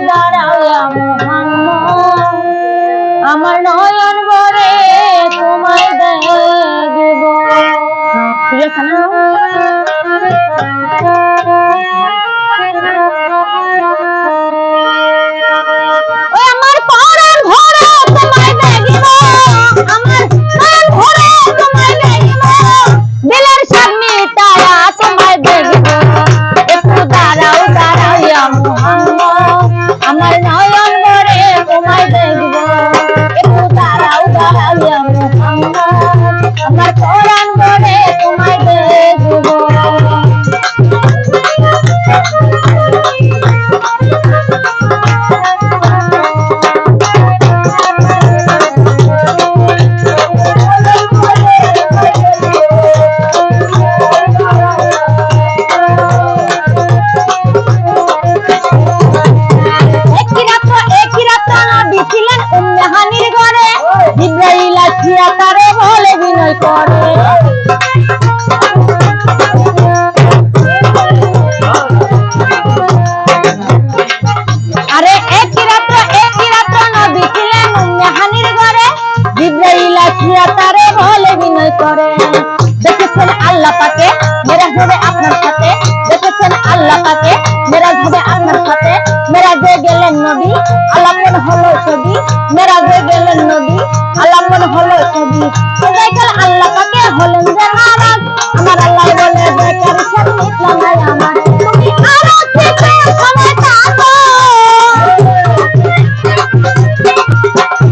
দাঁড়াও মুহাম্মদ আমার নয়ন ভরে তোমায় দেখব। ঠিক আছে না? আমার পরাণ ভরে তোমায় দেখব। জিবরাইল আসিয়া তারে বলে বিনয় করে আরে একই রাত্র নবী ছিলেন উম্মেহানির ঘরে জিবরাইল আসিয়া তারে বলে বিনয় করে দেখেছেন আল্লাহ পাকে মেরাজ হবে আপনার সাথে দেখেছেন আল্লাহ পাকে মেরাজ হবে আপনার সাথে মেরাজে গেলেন নবী আলাপন হলো ছবি মেরাজে গেলেন নবী আলাপন হলো ছবি দেখেন আল্লাহ পাকে হলেন যে নারাজ আমার আল্লাহ বলে বেকার সব ইসলাম নাই আমার তুমি আরো থেকে সময় থাকো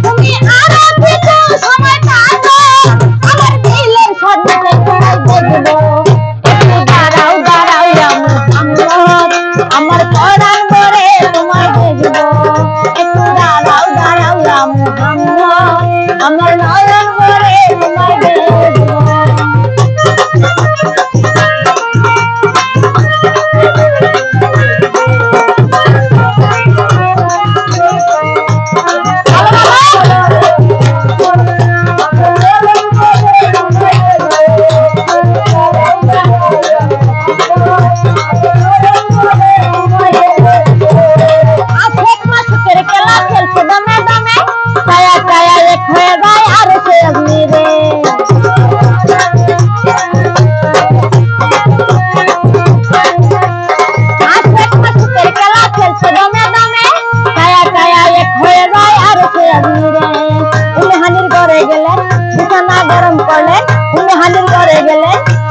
তুমি আরো থেকে সময় থাকো আমার দিলের সন্ধানে তোমায় দেখবো আমার পরাণ ভরে তোমায় দেখব একটু দাঁড়াও মুহাম্মদ আমার নয়ন ভরে তোমায় দেখব।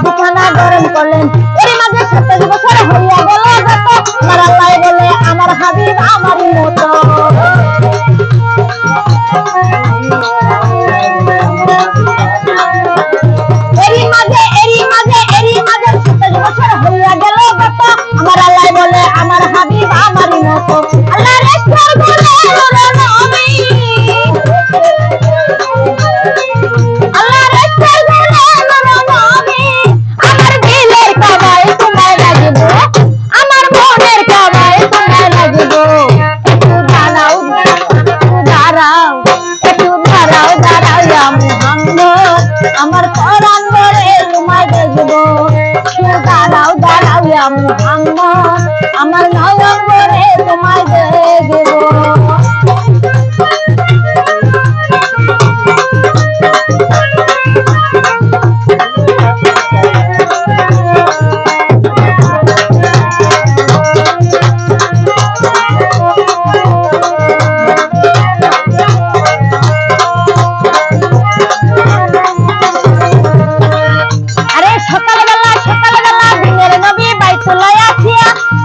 বিছানা গরম করলেন এর মাঝে 27 বছর হইয়া গেল আমার আল্লাহ বলে আমার হাবিব আমারই মতো এরই মাঝে 27 বছর হইয়া গেল আমার আল্লাহ বলে আমার হাবিব আমারই মতো আল্লাহ রেস্তার বলে নবী আমার পরাণ ভরে তোমায় দেখব দাঁড়াও মুহাম্মদ আমার নয়ন ভরে তোমায় দেখব।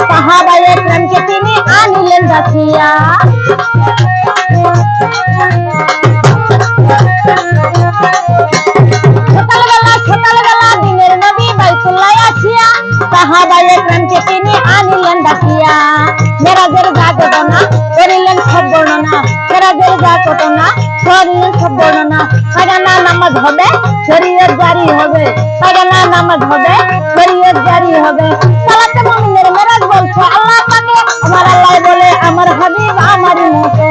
সাহাবায়ে কেরামকে তিনি আনিলেন ডাকিয়া সকালবেলা দিনের নবী বাইতুল্লাহ আসিয়া সাহাবায়ে কেরামকে তিনি আনিলেন ডাকিয়া মেরাজের ঘটনা করিলেন সব বর্ণনা মেরাজের ঘটনা করিলেন সব বর্ণনা পায়খানা নামাজ হবে শরীয়ত জারি হবে পায়খানা নামাজ হবে শরীয়ত জারি হবে সালাতে মুমিনের মেরাজ বলছে আল্লাহ পাকে আমার আল্লাহ বলে আমার হাবিব আমারই মতো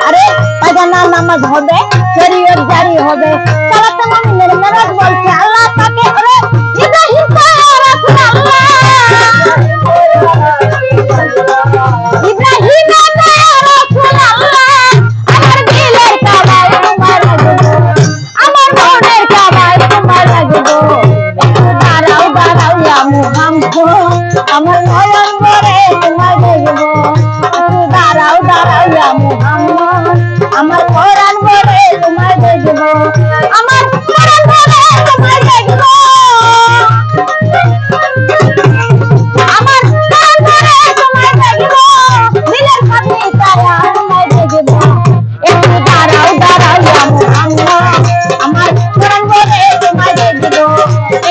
আরে পায়খানা নামাজ হবে শরীয়ত জারি হবে সালাতে মুমিনের মেরাজ বলছে আল্লাহ পাকে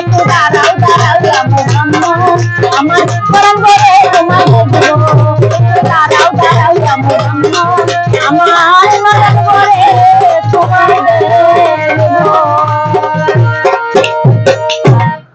একটু দাঁড়াও দাঁড়াও ইয়া মুহাম্মদ, আমার পরাণ